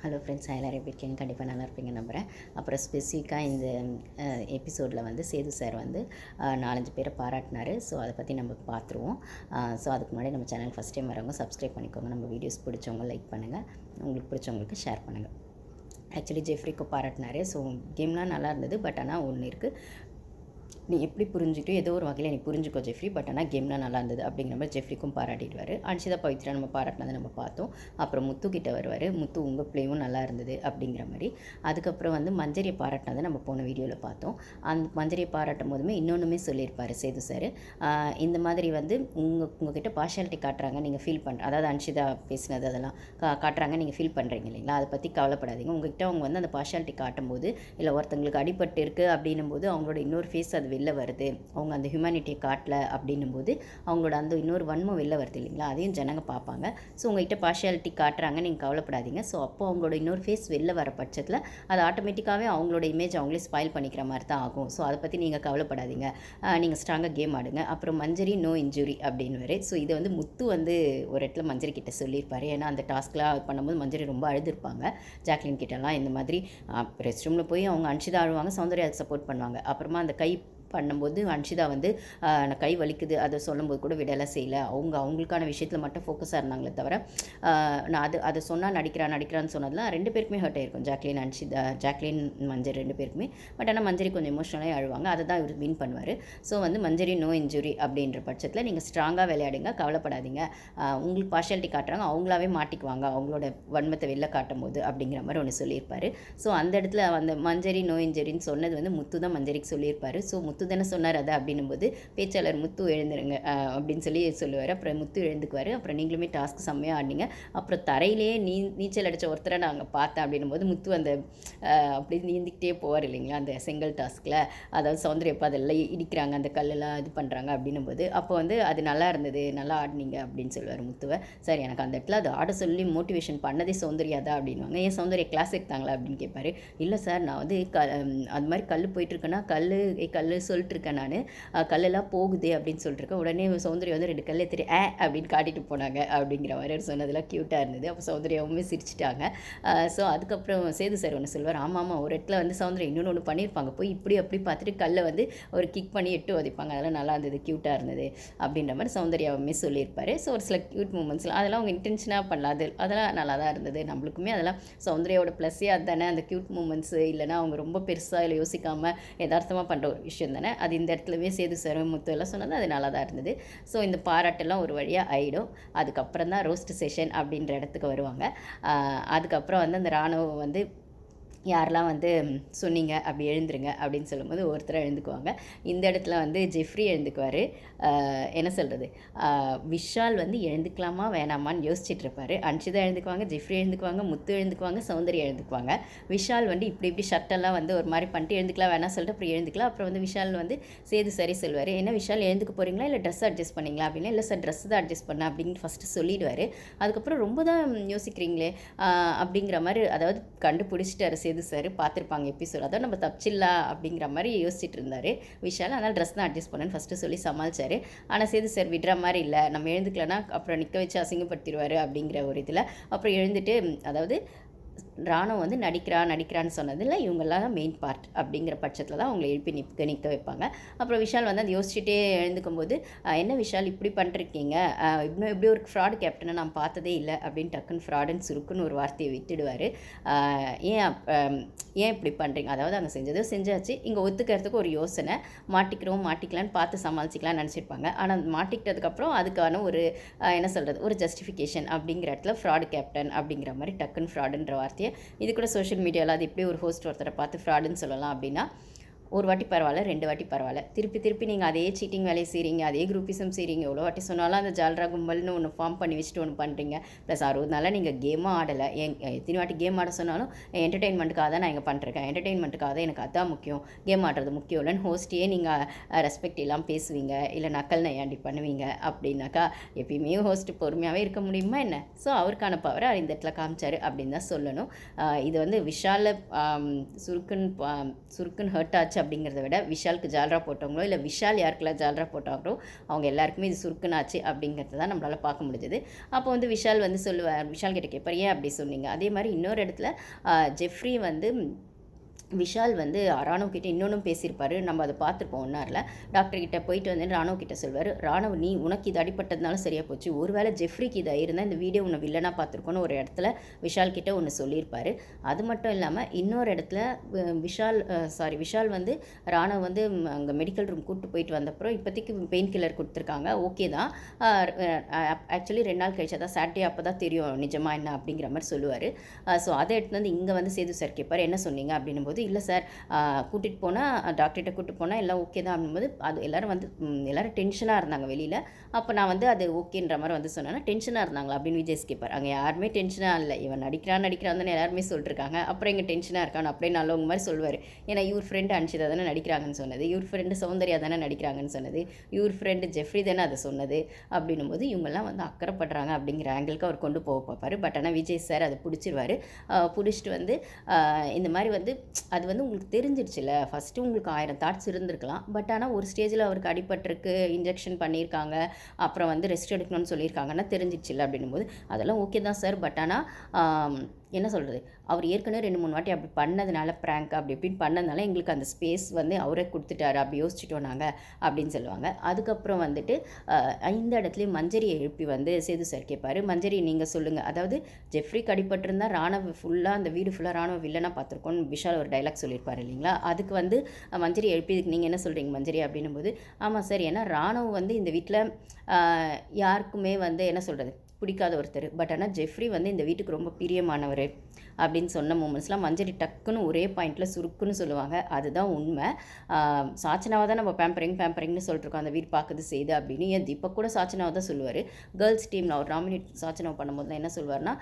Hello friends, எல்லோரும் எப்படி இருக்கீங்க? கண்டிப்பாக நல்லா இருப்பீங்க நம்புகிறேன். அப்புறம் ஸ்பெசிஃபிக்காக இந்த எபிசோடில் வந்து சேது சார் வந்து 4-5 பேரை பாராட்டினார். ஸோ அதை பற்றி நம்ம பார்த்துருவோம். ஸோ அதுக்கு முன்னாடி நம்ம சேனல் ஃபஸ்ட் டைம் வரவங்க சப்ஸ்கிரைப் பண்ணிக்கோங்க. நம்ம வீடியோஸ் பிடிச்சவங்க லைக் பண்ணுங்கள், உங்களுக்கு பிடிச்சவங்களுக்கு ஷேர் பண்ணுங்கள். ஆக்சுவலி ஜெஃப்ரிக்கு பாராட்டினார். ஸோ கேம்லாம் நல்லா இருந்தது. பட் ஆனால் ஒன்று இருக்குது, நீ எப்படி புரிஞ்சுக்கிட்டோ ஏதோ ஒரு வகையில் நீ புரிஞ்சுக்கோ ஜெஃப்ரி, பட் ஆனால் கேம்லாம் நல்லா இருந்தது அப்படிங்கிற மாதிரி ஜெஃப்ரிக்கும் பாராட்டிடுவார். அன்ஷிதா பவித்ரா நம்ம பாராட்டினதை நம்ம பார்த்தோம். அப்புறம் முத்து கிட்ட வருவார், முத்து உங்கள் பிளேயும் நல்லா இருந்தது அப்படிங்கிற மாதிரி. அதுக்கப்புறம் வந்து மஞ்சரியை பாராட்டினதை நம்ம போன வீடியோவில் பார்த்தோம். அந்த மஞ்சரியை பாராட்டும் போதுமே இன்னொன்றுமே சொல்லியிருப்பார் சேது சார். இந்த மாதிரி வந்து உங்ககிட்ட பார்ஷியாலிட்டி காட்டுறாங்க, நீங்கள் ஃபீல் பண்ணுற, அதாவது அன்ஷிதா பேசினது அதெல்லாம் காட்டுறாங்க, நீங்கள் ஃபீல் பண்ணுறீங்க இல்லைங்களா, அதை பற்றி கவலைப்படாதீங்க. உங்ககிட்ட அவங்க வந்து அந்த பார்ஷியாலிட்டி காட்டும்போது, இல்லை ஒருத்தங்களுக்கு அடிபட்டு இருக்குது அப்படின்னும் போது அவங்களோட இன்னொரு ஃபேஸ் அது வெளில வருது, அவங்க அந்த ஹியூமனிட்டியை காட்டல அப்படின்னும் போது அவங்களோட அந்த இன்னொரு வன்மம் வெளில வருது இல்லைங்களா, அதையும் ஜனங்க பார்ப்பாங்க. ஸோ உங்கள்கிட்ட பார்ஷியாலிட்டி காட்டுறாங்க, நீங்கள் கவலைப்படாதீங்க. ஸோ அப்போ அவங்களோட இன்னொரு ஃபேஸ் வெளில வர பட்சத்தில் அது ஆட்டோமேட்டிக்காகவே அவங்களோட இமேஜ் அவங்களே ஸ்பாயில் பண்ணிக்கிற மாதிரி தான் ஆகும். ஸோ அதை பற்றி நீங்கள் கவலைப்படாதீங்க, நீங்கள் ஸ்ட்ராங்காக கேம் ஆடுங்க. அப்புறம் மஞ்சரி நோ இன்ஜுரி அப்படின்னு. ஸோ இதை வந்து முத்து வந்து ஒரு இடத்துல மஞ்சரி கிட்ட சொல்லியிருப்பார். ஏன்னா அந்த டாஸ்க்லாம் பண்ணும்போது மஞ்சரி ரொம்ப அழுதுருப்பாங்க. ஜாக்லின் கிட்டலாம் இந்த மாதிரி ரெஸ்ட் ரூமில் போய் அவங்க அன்ஷிதா அழுவாங்க, சௌந்தர்யா அதுக்கு சப்போர்ட் பண்ணுவாங்க. அப்புறமா அந்த கை பண்ணும்போது அன்ஷிதா வந்து கை வலிக்குது அதை சொல்லும்போது கூட விடலை செய்யலை. அவங்களுக்கான விஷயத்தில் மட்டும் ஃபோக்கஸாக இருந்தாங்களே தவிர, நான் அதை சொன்னால் நடிக்கிறான்னு சொன்னதுலாம் 2 பேருக்குமே ஹர்ட் ஆகிருக்கும். ஜாக்லின் மஞ்சரி 2 பேருக்குமே. பட் ஆனால் மஞ்சரி கொஞ்சம் எமோஷனலாக அழுவாங்க. அதை தான் இவர் வின் பண்ணுவார். ஸோ வந்து மஞ்சரி நோ இன்ஜுரி அப்படின்ற பட்சத்தில் நீங்கள் ஸ்ட்ராங்காக விளையாடுங்க, கவலைப்படாதீங்க. உங்களுக்கு பார்ஷியாலிட்டி காட்டுறாங்க, அவங்களாவே மாட்டிக்குவாங்க அவங்களோட வன்மத்தை வெளில காட்டும் போது அப்படிங்கிற மாதிரி ஒன்று சொல்லியிருப்பார். ஸோ அந்த இடத்துல அந்த மஞ்சரி நோ இன்ஜுரின்னு சொன்னது வந்து முத்து தான் மஞ்சரிக்கு சொல்லியிருப்பார். ஸோ முத்து தானே சொன்னார் அதை அப்படின்னும் போது பேச்சாளர் முத்து எழுந்துருங்க அப்படின்னு சொல்லுவார். அப்புறம் முத்து எழுந்துக்குவார். அப்புறம் நீங்களுமே டாஸ்க் செம்மையாக ஆடினீங்க. அப்புறம் தரையிலேயே நீச்சல் அடித்த ஒருத்தரை நாங்கள் பார்த்தேன் அப்படின்னும் போது முத்து அந்த அப்படி நீந்திக்கிட்டே போவார் இல்லைங்களா அந்த செங்கல் டாஸ்கில். அதாவது சௌந்தரியப்பா அதெல்லாம் இடிக்கிறாங்க, அந்த கல்லெல்லாம் இது பண்ணுறாங்க அப்படின்னும் போது அப்போ வந்து அது நல்லா இருந்தது, நல்லா ஆடினீங்க அப்படின்னு சொல்லுவார் முத்துவை. சரி, எனக்கு அந்த இடத்துல அது ஆட சொல்லி மோட்டிவேஷன் பண்ணதே சௌந்தர்யா தான் அப்படின்வாங்க. ஏன் சௌந்தர்யா கிளாஸ் எடுத்தாங்களா அப்படின்னு கேட்பாரு. இல்லை சார், நான் வந்து அது மாதிரி கல் போயிட்டுருக்கேன்னா கல் சொல்லிட்டு இருக்கேன், நான் கல்லெல்லாம் போகுது அப்படின்னு சொல்லிட்டுருக்கேன். உடனே சௌந்தர்யா வந்து 2 கல் எடுத்துட்டு அப்படின்னு காட்டிட்டு போனாங்க அப்படிங்கிற மாதிரி சொன்னதெல்லாம் க்யூட்டாக இருந்தது. அப்போ சௌந்தர்யாவுமே சிரிச்சிட்டாங்க. ஸோ அதுக்கப்புறம் சேது சார் ஒன்று சொல்லுவார், ஆமாம் ஒரு இடத்துல வந்து சௌந்தர்யா இன்னொன்று ஒன்று பண்ணியிருப்பாங்க, போய் இப்படி அப்படி பார்த்துட்டு கல்லை வந்து ஒரு கிக் பண்ணி எட்டு உதைப்பாங்க, அதெல்லாம் நல்லா இருந்தது, க்யூட்டாக இருந்தது அப்படின்ற மாதிரி சௌந்தர்யாவுமே சொல்லியிருப்பார். ஸோ ஒரு சில க்யூட் மூமெண்ட்ஸ்லாம் அதெல்லாம் அவங்க இன்டென்ஷனாக பண்ணலாம், அதெல்லாம் நல்லா தான் இருந்தது. நம்மளுக்குமே அதெல்லாம் சௌந்தர்யாவோட ப்ளஸ்ஸே அதுதானே, அந்த க்யூட் மூமெண்ட்ஸு. இல்லைனா அவங்க ரொம்ப பெருசாக இல்லை யோசிக்காமல் யதார்த்தமாக பண்ணுற ஒரு விஷயம் தானே அது. இந்த இடத்துலவே சேது சார் முத்து எல்லாம் சொன்னது அது நல்லா தான் இருந்தது. ஸோ இந்த பாராட்டெல்லாம் ஒரு வழியாக ஆகிடும். அதுக்கப்புறம் தான் ரோஸ்ட் செஷன் அப்படின்ற இடத்துக்கு வருவாங்க. அதுக்கப்புறம் வந்து அந்த ராணுவம் வந்து யாரெல்லாம் வந்து சொன்னீங்க அப்படி எழுந்துருங்க அப்படின்னு சொல்லும்போது ஒருத்தராக எழுந்துக்குவாங்க. இந்த இடத்துல வந்து ஜெஃப்ரி எழுந்துக்குவார். என்ன சொல்கிறது, விஷால் வந்து எழுந்துக்கலாமா வேணாமான்னு யோசிச்சுட்டு இருப்பார். அன்ஷிதா எழுந்துக்குவாங்க, ஜெஃப்ரி எழுந்துக்குவாங்க, முத்து எழுந்துக்குவாங்க, சௌந்தர்யா எழுந்துக்குவாங்க. விஷால் வந்து இப்படி ஷர்ட்டெல்லாம் வந்து ஒரு மாதிரி பண்ணிட்டு எழுந்துக்கலாம் வேணாம் சொல்லிட்டு அப்புறம் எழுந்துக்கலாம். அப்புறம் வந்து விஷால் வந்து சேது சரி சொல்லுவார், என்ன விஷால் எழுந்துக்க போகிறீங்களா இல்லை ட்ரெஸ் அட்ஜஸ்ட் பண்ணிங்களா அப்படின்னா, இல்லை சார் ட்ரெஸ் தான் அட்ஜஸ்ட் பண்ணேன் அப்படின்னு ஃபஸ்ட்டு சொல்லிடுவார். அதுக்கப்புறம் ரொம்ப தான் யோசிக்கிறீங்களே அப்படிங்கிற மாதிரி, அதாவது கண்டுபிடிச்சிட்டாரு சேது சார், பார்த்துருப்பாங்க எபிசோட், அதாவது நம்ம தப்பிச்சில்லா அப்படிங்கிற மாதிரி யோசிச்சுட்டு இருந்தார் விஷால். அதனால் ட்ரெஸ் தான் அட்ஜஸ்ட் பண்ணேன்னு ஃபஸ்ட்டு சொல்லி சமாளித்தார். ஆனால் சேது சார் விடுற மாதிரி இல்லை, நம்ம எழுந்துக்கலன்னா அப்புறம் நிற்க வச்சு அசிங்கப்படுத்திடுவார் அப்படிங்கிற ஒரு இதில் அப்புறம் எழுந்துட்டு, அதாவது ராணுவம் வந்து நடிக்கிறான்னு சொன்னதில் இவங்கெல்லாம் தான் மெயின் பார்ட் அப்படிங்கிற பட்சத்தில் தான் அவங்களை எழுப்பி நிற்க வைப்பாங்க. அப்புறம் விஷால் வந்து அதை யோசிச்சுட்டே எழுந்துக்கும் போது, என்ன விஷால் இப்படி பண்ணிருக்கீங்க, இப்படி ஒரு ஃப்ராடு கேப்டனை நான் பார்த்ததே இல்லை அப்படின்னு டக்குன்னு ஃப்ராடுன்னு சுருக்குன்னு ஒரு வார்த்தையை விட்டுடுவார். ஏன் இப்படி பண்ணுறீங்க, அதாவது அங்கே செஞ்சதோ செஞ்சாச்சு, இங்கே ஒத்துக்கிறதுக்கு ஒரு யோசனை, மாட்டிக்கலான்னு பார்த்து சமாளிச்சிக்கலாம்னு நினச்சிருப்பாங்க. ஆனால் மாட்டிக்கிட்டதுக்கப்புறம் அதுக்கான ஒரு என்ன சொல்கிறது, ஒரு ஜஸ்டிஃபிகேஷன் அப்படிங்கிற இடத்துல ஃப்ராடு கேப்டன் அப்படிங்கிற மாதிரி டக்குன்னு ஃப்ராடுன்ற வார்த்தையை, இது கூட சோஷியல் மீடியாவில் அது எப்படி ஒரு ஹோஸ்ட் ஒருத்தரை பார்த்து ஃப்ராடுன்னு சொல்லலாம் அப்படின்னா, ஒரு வாட்டி பரவாயில்ல, 2 வாட்டி பரவாயில்ல, திருப்பி நீங்கள் அதே சீட்டிங் வேலையை செய்கிறீங்க, அதே குரூப்பிசம் செய்கிறீங்க, எவ்வளோ வாட்டி சொன்னாலும் அந்த ஜால்ரா கும்பல்னு ஒன்று ஃபார்ம் பண்ணி வச்சுட்டு ஒன்று பண்ணுறீங்க. ப்ளஸ் 60 நாளாக நீங்கள் கேமாக ஆடலை, எத்தனை வாட்டி கேம் ஆட சொன்னாலும் என்டர்டெயின்மெண்ட்டுக்காக தான் நான் இங்கே பண்ணிருக்கேன், என்டர்டெயின்மெண்ட்டுக்காக தான் எனக்கு அதான் முக்கியம், கேம் ஆடுறது முக்கியம் இல்லைன்னு ஹோஸ்ட்டையே நீங்கள் ரெஸ்பெக்ட் இல்லாமல் பேசுவீங்க, இல்லை நக்கல் நையாண்டி பண்ணுவீங்க அப்படின்னாக்கா எப்பயுமே ஹோஸ்ட் பொறுமையாகவே இருக்க முடியுமா என்ன? ஸோ அவருக்கான பவரை இந்த இடத்துல காமிச்சார் அப்படின்னு தான் சொல்லணும். இது வந்து விஷாலில் சுருக்குன்னு ஹர்ட் ஆச்சு அப்படிங்கிறத விட விஷாலுக்கு ஜால்ரா போட்டவங்களோ இல்லை விஷால் யாருக்கெல்லாம் ஜால்ரா போட்டாங்களோ அவங்க எல்லாருக்குமே இது சுருக்குனாச்சு அப்படிங்கிறது தான் நம்மளால் பார்க்க முடிஞ்சது. அப்போ வந்து விஷால் வந்து சொல்லுவார், விஷால் கிட்ட கேட்பார், ஏன் அப்படி சொன்னீங்க? அதே மாதிரி இன்னொரு இடத்துல ஜெஃப்ரி வந்து விஷால் வந்து ராணுவ கிட்ட இன்னொன்றும் பேசியிருப்பார், நம்ம அதை பார்த்துருப்போம் ஒன்றாரில். டாக்டர் கிட்ட போயிட்டு வந்து ராணுவ கிட்ட சொல்வார், ராணுவ நீ உனக்கு இது அடிப்பட்டதுனால சரியாக போச்சு, ஒருவேளை ஜெஃப்ரிக்கு இதாக இருந்தால் இந்த வீடியோ உன்னை வில்லனாக பார்த்துருக்கோன்னு ஒரு இடத்துல விஷால் கிட்ட ஒன்று சொல்லியிருப்பார். அது மட்டும் இல்லாமல் இன்னொரு இடத்துல விஷால் வந்து ராணுவ வந்து அங்கே மெடிக்கல் ரூம் கூப்பிட்டு போயிட்டு வந்தப்பறம் இப்போதைக்கு பெயின் கில்லர் கொடுத்துருக்காங்க, ஓகே தான், ஆக்சுவலி 2 நாள் கழிச்சு தான் சாட்டர்டே அப்போ தான் தெரியும் நிஜமாக என்ன அப்படிங்கிற மாதிரி சொல்லுவார். ஸோ அதை எடுத்து வந்து இங்கே வந்து சேது சார் கேட்பார், என்ன சொன்னீங்க அப்படின்னும் போது, இல்லை சார் கூட்டிகிட்டு போனால் டாக்டர்கிட்ட கூப்பிட்டு போனால் எல்லாம் ஓகே தான் அப்படின்போது அது எல்லோரும் வந்து எல்லோரும் டென்ஷனாக இருந்தாங்க வெளியில். அப்போ நான் வந்து அது ஓகேன்ற மாதிரி வந்து சொன்னேன்னா டென்ஷனாக இருந்தாங்களா அப்படின்னு விஜய் கேட்பார். அங்கே யாருமே டென்ஷனாக இல்லை, இவன் நடிக்கிறான்னு தானே எல்லாருமே சொல்லிட்டுருக்காங்க, அப்புறம் இங்கே டென்ஷனாக இருக்கான்னு அப்படியே நல்லவங்க மாதிரி சொல்லுவார். ஏன்னா இவர் ஃப்ரெண்டு அன்ஷிதா தானே நடிக்கிறாங்கன்னு சொன்னது, இவர் ஃப்ரெண்டு சௌந்தர்யா தானே நடிக்கிறாங்கன்னு சொன்னது, இவர் ஃப்ரெண்டு ஜெஃப்ரி தானே அதை சொன்னது அப்படின்னும் போது இவங்கெல்லாம் வந்து அக்கறைப்படுறாங்க அப்படிங்கிற ஆங்கிளுக்கு அவர் கொண்டு போக பார்ப்பார். பட் ஆனால் விஜய் சார் அதை பிடிச்சிருவார். பிடிச்சிட்டு வந்து இந்த மாதிரி வந்து அது வந்து உங்களுக்கு தெரிஞ்சிருச்சுல, ஃபஸ்ட்டு உங்களுக்கு 1000 தாட்ஸ் இருந்திருக்கலாம், பட் ஆனால் ஒரு ஸ்டேஜில் அவருக்கு அடிபட்டிருக்கு, இன்ஜெக்ஷன் பண்ணியிருக்காங்க, அப்புறம் வந்து ரெஸ்ட் எடுக்கணும்னு சொல்லியிருக்காங்கன்னா தெரிஞ்சிருச்சுல அப்படின்னும் போது அதெல்லாம் ஓகே தான் சார், பட் ஆனால் என்ன சொல்கிறது, அவர் ஏற்கனவே 2-3 வாட்டி அப்படி பண்ணதுனால ப்ராங்க் அப்படி இப்படின்னு பண்ணதுனால எங்களுக்கு அந்த ஸ்பேஸ் வந்து அவரே கொடுத்துட்டாரு, அப்படி யோசிச்சுட்டோம் நாங்கள் அப்படின்னு சொல்லுவாங்க. அதுக்கப்புறம் வந்துட்டு இந்த இடத்துலையும் மஞ்சரியை எழுப்பி வந்து சேது சார் கேட்பார், மஞ்சரி நீங்கள் சொல்லுங்கள், அதாவது ஜெஃப்ரிக்கு அடிபட்டிருந்தா ராணுவ ஃபுல்லாக அந்த வீடு ஃபுல்லாக ராணுவ வில்லனாக பார்த்துருக்கோன்னு விஷால் ஒரு டைலாக் சொல்லியிருப்பார் இல்லைங்களா, அதுக்கு வந்து மஞ்சரி எழுப்பி இதுக்கு நீங்கள் என்ன சொல்கிறீங்க மஞ்சரி அப்படின்னும் போது, ஆமாம் சார், ஏன்னா ராணுவம் வந்து இந்த வீட்டில் யாருக்குமே வந்து என்ன சொல்கிறது பிடிக்காத ஒருத்தர், பட் ஆனால் ஜெஃப்ரி வந்து இந்த வீட்டுக்கு ரொம்ப பிரியமானவர் அப்படின்னு சொன்ன மூமெண்ட்ஸ்லாம் மஞ்சரி டக்குன்னு ஒரே பாயிண்டில் சுருக்குன்னு சொல்லுவாங்க. அதுதான் உண்மை. சாச்சனாவை தான் நம்ம பேம்பரிங்னு சொல்லிட்டுருக்கோம், அந்த வீடு பார்க்குது செய்து அப்படின்னு. ஏன் தீபக் கூட சாச்சனாவை தான் சொல்லுவார். கேர்ள்ஸ் டீமில் அவர் நாமினேட் சாச்சனாவை பண்ணும்போது தான் என்ன சொல்வார்னா,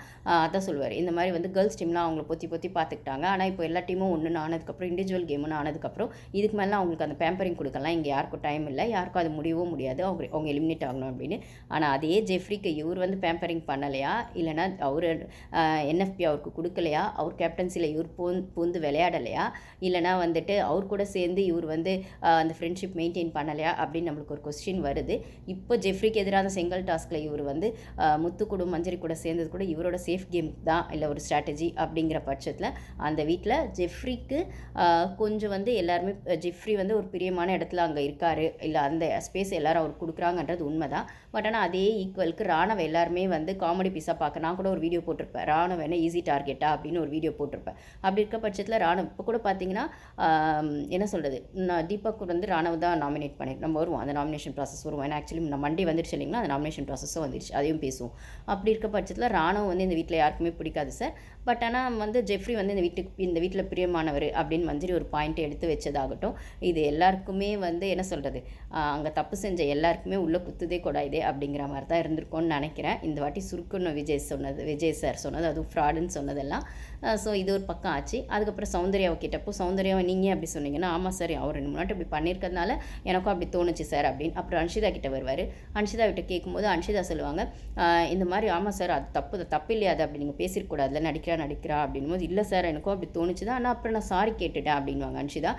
அதான் சொல்லுவார், இந்த மாதிரி வந்து கேர்ள்ஸ் டீம்லாம் அவங்கள பொத்தி பார்த்துக்கிட்டாங்க, ஆனால் இப்போ எல்லா டீமும் ஒன்றுன்னு ஆனதுக்கப்புறம் இண்டிவிஜுவல் கேம்னு ஆனதுக்கப்புறம் இதுக்கு மேலே அவங்களுக்கு அந்த பேம்பரிங் கொடுக்கலாம், இங்கே யாருக்கும் டைம் இல்லை, யாருக்கும் அது முடியவும் முடியாது, அவங்க எலிமினேட் ஆகணும் அப்படின்னு. ஆனால் அதே ஜெஃப்ரிக்கு இவர் வந்து பேம்பரிங் பண்ணலையா, இல்லைனா அவர் என்எஃப்பி அவருக்கு கொடுக்கலையா, அவர் கேப்டன்சியில் இவர் பூந்து விளையாடலையா, இல்லைனா வந்துட்டு அவர் கூட சேர்ந்து இவர் வந்து அந்த ஃப்ரெண்ட்ஷிப் மெயின்டைன் பண்ணலையா அப்படின்னு நம்மளுக்கு ஒரு கொஸ்டின் வருது. இப்போ ஜெஃப்ரிக்கு எதிரான செங்கல் டாஸ்கில் இவர் வந்து முத்து கூட மஞ்சரி கூட சேர்ந்தது கூட இவரோட சேஃப் கேம் தான், இல்லை ஒரு ஸ்ட்ராட்டஜி அப்படிங்கிற பட்சத்தில் அந்த வீட்டில் ஜெஃப்ரிக்கு கொஞ்சம் வந்து எல்லாருமே ஜெஃப்ரி வந்து ஒரு பிரியமான இடத்துல அங்கே இருக்கார், இல்லை அந்த ஸ்பேஸ் எல்லாரும் அவர் கொடுக்குறாங்கன்றது உண்மை தான். பட் ஆனால் அதே ஈக்குவலுக்கு ராணுவ எல்லாருமே வந்து காமெடி பீஸாக பார்க்க, நான் கூட ஒரு வீடியோ போட்டிருப்பேன், ராணுவ என்ன ஈஸி டார்கெட்டா அப்படின்னு ஒரு வீடியோ போட்டிருப்பேன். அப்படி இருக்க பட்சத்தில் ராணுவ இப்போ கூட பார்த்தீங்கன்னா என்ன சொல்கிறது, தீபக் வந்து ராணுவ தான் நாமினேட் பண்ணியிருக்கோம், நம்ம வருவோம், அந்த நாமினேஷன் ப்ராசஸ் வருவோம், ஏன்னா ஆக்சுவலி நம்ம மண்டே வந்துருச்சு இல்லைங்களா, அந்த நாமினேஷன் ப்ராசஸும் வந்துருச்சு, அதையும் பேசுவோம். அப்படி இருக்க பட்சத்தில் ராணுவ வந்து இந்த வீட்டில் யாருக்குமே பிடிக்காது சார், பட் ஆனால் வந்து ஜெஃப்ரி வந்து இந்த வீட்டில் பிரியமானவர் அப்படின்னு மஞ்சரி ஒரு பாயிண்ட்டை எடுத்து வச்சதாகட்டும், இது எல்லாருக்குமே வந்து என்ன சொல்கிறது, அங்கே தப்பு செஞ்ச எல்லாருக்குமே உள்ளே குத்துதே கொடாயுதே அப்படிங்கிற மாதிரி தான் இருந்திருக்கும்னு நினைக்கிறேன். இந்த வாட்டி சுருக்குன்னு விஜய் சார் சொன்னது அதுவும் ஃப்ராடுன்னு சொன்னதெல்லாம். ஸோ இது ஒரு பக்கம் ஆச்சு. அதுக்கப்புறம் சௌந்தர்யாவை கேட்டப்போ, சௌந்தர்யாவை நீங்கள் அப்படி சொன்னீங்கன்னா, ஆமாம் சார், அவர் 2 முன்னாடி அப்படி பண்ணியிருக்கிறதுனால எனக்கும் அப்படி தோணுச்சு சார் அப்படின்னு. அப்புறம் அன்ஷிதா கிட்ட வருவார். அன்ஷிதா கிட்ட கேட்கும்போது அன்ஷிதா சொல்லுவாங்க, இந்த மாதிரி ஆமாம் சார், அது தப்பு இல்லையா, அது அப்படி நீங்கள் பேசியிருக்கூடாதுல, நடிக்கிறா அப்படின்னும் இல்லை சார், எனக்கும் அப்படி தோணுச்சு தான், ஆனால் அப்புறம் நான் சாரி கேட்டுட்டேன் அப்படின்வாங்க அன்ஷிதா.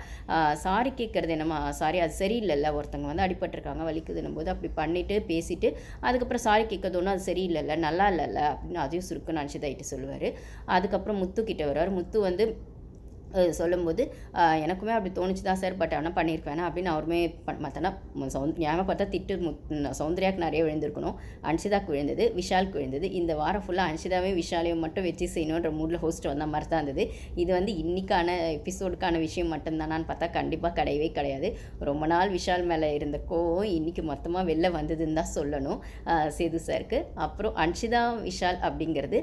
சாரி கேட்குறது என்னம்மா, சாரி அது சரியில்லைல்ல, ஒருத்தவங்க வந்து அடிபட்டிருக்காங்க வலிக்குதுன்னும் போது அப்படி பண்ணிவிட்டு பேசிவிட்டு அதுக்கப்புறம் சாரி கேட்கறது ஒன்றும் அது சரியில்லைல்ல, நல்லா இல்லைல்ல அப்படின்னு அதையும் சுருக்குன்னு அன்ஷிதா கிட்ட சொல்லுவார். அதுக்கப்புறம் முத்து கிட்ட வருவார். முத்து வந்து சொல்லும்போது எனக்குமே அப்படி தோணுச்சு தான் சார், பட் ஆனால் பண்ணியிருக்கேன் அப்படின்னு அவருமே மற்றனா ஞாபகம் பார்த்தா சௌந்தர்யாவுக்கு நிறைய விழுந்திருக்கணும், அன்ஷிதாவுக்கு விழுந்தது, விஷாலுக்கு விழுந்தது. இந்த வாரம் ஃபுல்லாக அன்ஷிதாவையும் விஷாலையும் மட்டும் வச்சு செய்யணுன்ற மூடில் ஹோஸ்ட் வந்த மாதிரி தான் இருந்தது. இது வந்து இன்றைக்கான எபிசோடுக்கான விஷயம் மட்டும்தானான்னு பார்த்தா கண்டிப்பாக கிடையவே கிடையாது. ரொம்ப நாள் விஷால் மேலே இருந்த கோவம் இன்றைக்கி மொத்தமாக வெளில வந்ததுன்னு தான் சொல்லணும் சேது சாருக்கு. அப்புறம் அன்ஷிதா விஷால் அப்படிங்கிறது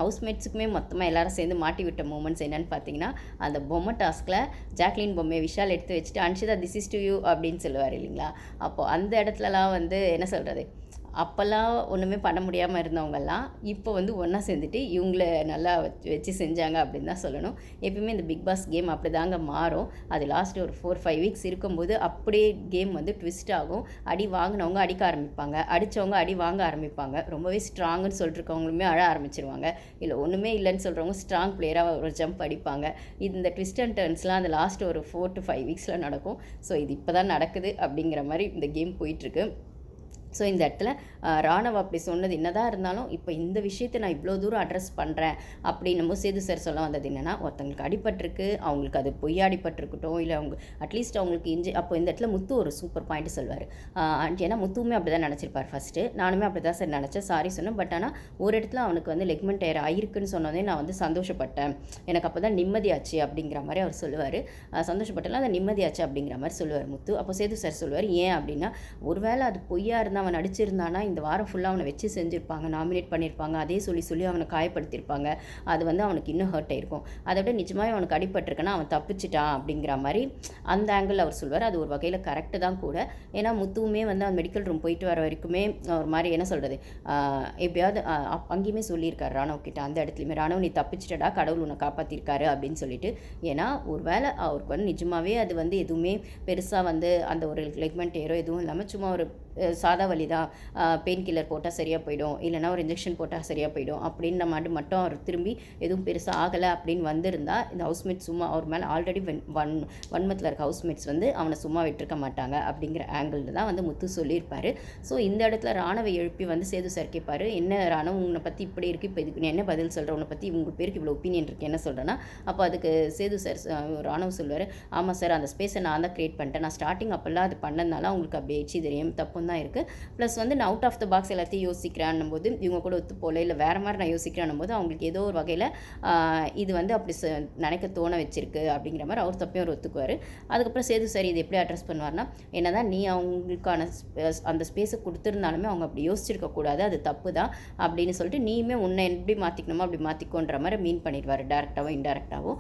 ஹவுஸ்மேட்ஸுக்குமே மொத்தமாக எல்லாரும் சேர்ந்து மாட்டி விட்ட மூமெண்ட்ஸ் என்னென்னு பார்த்தீங்கன்னா, அந்த பொம்மை டாஸ்கில் ஜாக்லின் பொம்மையை விஷால் எடுத்து வச்சுட்டு Anshitha this is to you அப்படின்னு சொல்லுவார் இல்லைங்களா, அப்போது அந்த இடத்துலலாம் வந்து என்ன சொல்கிறது, அப்போல்லாம் ஒன்றுமே பண்ண முடியாமல் இருந்தவங்கெல்லாம் இப்போ வந்து ஒன்றா சேர்ந்துட்டு இவங்கள நல்லா வச்சு செஞ்சாங்க அப்படின்னு தான் சொல்லணும். எப்பயுமே இந்த பிக் பாஸ் கேம் அப்படி தாங்க மாறும். அது லாஸ்ட் ஒரு 4-5 வீக்ஸ் இருக்கும்போது அப்படியே கேம் வந்து ட்விஸ்ட் ஆகும். அடி வாங்கினவங்க அடிக்க ஆரம்பிப்பாங்க, அடித்தவங்க அடி வாங்க ஆரம்பிப்பாங்க. ரொம்பவே ஸ்ட்ராங்குன்னு சொல்லிட்டுருக்கவங்களுமே அழ ஆரம்பிச்சிருவாங்க. இல்லை ஒன்றுமே இல்லைன்னு சொல்கிறவங்க ஸ்ட்ராங் பிளேயராக ஒரு ஜம்ப் அடிப்பாங்க. இந்த ட்விஸ்ட் அண்ட் டர்ன்ஸ்லாம் அந்த லாஸ்ட் ஒரு 4 to 5 வீக்ஸில் நடக்கும். ஸோ இது இப்போ தான் நடக்குது அப்படிங்கிற மாதிரி இந்த கேம் போயிட்டுருக்கு. ஸோ இந்த இடத்துல ராணவ் அப்படி சொன்னது என்னதான் இருந்தாலும் இப்போ இந்த விஷயத்தை நான் இவ்வளோ தூரம் அட்ரஸ் பண்ணுறேன் அப்படின்னும் சேது சார் சொல்ல வந்தது என்னென்னா, ஒருத்தங்களுக்கு அடிபட்டிருக்கு, அவங்களுக்கு அது பொய்யா அடிபட்டிருக்கட்டும், இல்லை அவங்க அட்லீஸ்ட் அவங்களுக்கு அப்போ இந்த இடத்துல முத்து ஒரு சூப்பர் பாயிண்ட் சொல்வார். ஏன்னா முத்துவுமே அப்படி தான் நினச்சிருப்பார் ஃபஸ்ட்டு. நானுமே அப்படி தான் சார் நினச்சேன், சாரி சொன்னேன். பட் ஆனால் ஒரு இடத்துல அவனுக்கு வந்து லெக்மெண்ட் டயர் ஆயிருக்குன்னு சொன்னதே நான் வந்து சந்தோஷப்பட்டேன், எனக்கு அப்போ தான் நிம்மதியாச்சு அப்படிங்கிற மாதிரி அவர் சொல்லுவார். சந்தோஷப்பட்டலாம் அது நிம்மதியாச்சு அப்படிங்கிற மாதிரி சொல்லுவார் முத்து. அப்போ சேது சார் சொல்லுவார், ஏன் அப்படின்னா, ஒருவேளை அது பொய்யா இருந்தால் அவன் நடிச்சிருந்தானா இந்த வாரம் ஃபுல்லாக அவனை வச்சு செஞ்சுருப்பாங்க, நாமினேட் பண்ணியிருப்பாங்க, அதே சொல்லி அவனை காயப்படுத்தியிருப்பாங்க, அது வந்து அவனுக்கு இன்னும் ஹர்ட் ஆயிருக்கும். அதை விட நிஜமாக அவனுக்கு அடிபட்டிருக்குன்னா அவன் தப்பிச்சிட்டான் அப்படிங்கிற மாதிரி அந்த ஆங்கிள் அவர் சொல்வார். அது ஒரு வகையில் கரெக்டு தான் கூட. ஏன்னா முத்துவுமே வந்து அந்த மெடிக்கல் ரூம் போயிட்டு வர வரைக்குமே ஒரு மாதிரி என்ன சொல்கிறது, எப்படியாவது அங்கேயுமே சொல்லியிருக்காரு ராணவ் கிட்ட, அந்த இடத்துலையுமே, ராணவ் நீ தப்பிச்சிட்டடா, கடவுள் உன்னை காப்பாற்றிருக்காரு அப்படின்னு சொல்லிட்டு. ஏன்னா ஒரு வேளை அவருக்கு வந்து நிஜமாகவே அது வந்து எதுவுமே பெருசாக வந்து அந்த ஒரு லெக்மெண்ட் ஏரோ எதுவும் இல்லாமல் சும்மா ஒரு சாதா வலி தான், பெயின் கில்லர் போட்டால் சரியாக போயிடும், இல்லைனா ஒரு இன்ஜெக்ஷன் போட்டால் சரியாக போயிடும் அப்படின்ற மாதிரி மட்டும் அவர் திரும்பி எதுவும் பெருசாக ஆகலை அப்படின்னு வந்திருந்தால் இந்த ஹவுஸ்மேட்ஸ் சும்மா அவர் மேலே ஆல்ரெடி வன்மத்தில் இருக்க ஹவுஸ்மேட்ஸ் வந்து அவனை சும்மா விட்டுருக்க மாட்டாங்க அப்படிங்கிற ஆங்கிளில் தான் வந்து முத்து சொல்லியிருப்பார். ஸோ இந்த இடத்துல ராணவை எழுப்பி வந்து சேது சார் கேட்பார், என்ன ராணவ் உன்னை பற்றி இப்படி இருக்குது, இப்போ இதுக்கு நீ என்ன பதில் சொல்கிற, உன்னை பற்றி உங்கள் பேருக்கு இவ்வளோ ஒப்பீனியன் இருக்குது என்ன சொல்கிறேன்னா, அப்போ அதுக்கு சேது சார் ராணவ் சொல்லுவார், ஆமாம் சார் அந்த ஸ்பேஸை நான் தான் க்ரியேட் பண்ணிட்டேன், நான் ஸ்டார்டிங் அப்போல்லாம் அது பண்ணதுனால அவங்களுக்கு அப்படி ஆயிடுச்சு, தெரியும் தப்பு தான் இருக்குது. ப்ளஸ் வந்து நான் அவுட் ஆஃப் த பாக்ஸ் எல்லாத்தையும் யோசிக்கிறேன் போது இவங்க கூட ஒத்து போல, இல்லை வேறு மாதிரி நான் யோசிக்கிறேன் போது அவங்களுக்கு ஏதோ ஒரு வகையில் இது வந்து அப்படி நினைக்க தோண வச்சிருக்கு அப்படிங்கிற மாதிரி அவர் தப்பையும் அவர் ஒத்துக்குவார். அதுக்கப்புறம் சேது சார் இது எப்படி அட்ரஸ் பண்ணுவார்னா, என்னதான் நீ அவங்களுக்கான அந்த ஸ்பேஸை கொடுத்துருந்தாலுமே அவங்க அப்படி யோசிச்சிருக்கக்கூடாது, அது தப்பு தான் அப்படின்னு சொல்லிட்டு நீயுமே உன்னை எப்படி மாற்றிக்கணுமோ அப்படி மாற்றிக்கோன்ற மாதிரி மீன் பண்ணிடுவார், டேரெக்டாகவும் இன்டெரக்டாகவும்.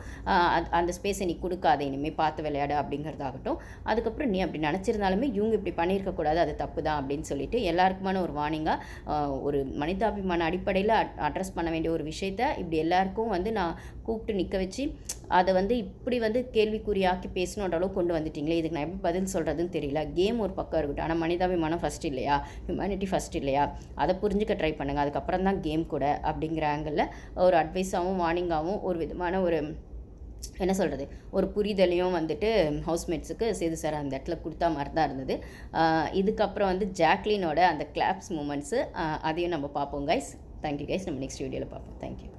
அந்த ஸ்பேஸை நீ கொடுக்காத, இனிமேல் பார்த்து விளையாடு அப்படிங்கிறதாகட்டும். அதுக்கப்புறம் நீ அப்படி நினச்சிருந்தாலுமே இவங்க இப்படி பண்ணியிருக்கக்கூடாது, அது தப்பு தான் அப்படின்னு சொல்லிட்டு எல்லாருக்குமான ஒரு வார்னிங்காக ஒரு மனிதாபிமான அடிப்படையில் அட்ரஸ் பண்ண வேண்டிய ஒரு விஷயத்த இப்படி எல்லாருக்கும் வந்து நான் கூப்பிட்டு நிற்க வச்சு அதை வந்து இப்படி வந்து கேள்விக்குறியாக்கி பேசணுன்ற அளவுக்கு கொண்டு வந்துட்டீங்களே, இதுக்கு நான் எப்படி பதில் சொல்கிறதுன்னு தெரியல. கேம் ஒரு பக்கம் இருக்கட்டும், ஆனால் மனிதாபிமானம் ஃபஸ்ட் இல்லையா, ஹியூமனிட்டி ஃபஸ்ட் இல்லையா, அதை புரிஞ்சுக்க ட்ரை பண்ணுங்கள், அதுக்கப்புறம் தான் கேம் கூட அப்படிங்கிற ஆங்கிளில் ஒரு அட்வைஸாகவும் வார்னிங்காகவும் ஒரு விதமான ஒரு என்ன சொல்கிறது ஒரு புரிதலையும் வந்துட்டு ஹவுஸ்மேட்ஸுக்கு சேது சார் அந்த இடத்துல கொடுத்தா மாதிரி தான் இருந்தது. இதுக்கப்புறம் வந்து ஜாக்லினோட அந்த கிளாப்ஸ் மூமெண்ட்ஸு அதையும் நம்ம பார்ப்போம் கைஸ். தேங்க்யூ கைஸ், நம்ம நெக்ஸ்ட் வீடியோவில் பார்ப்போம். தேங்க்யூ.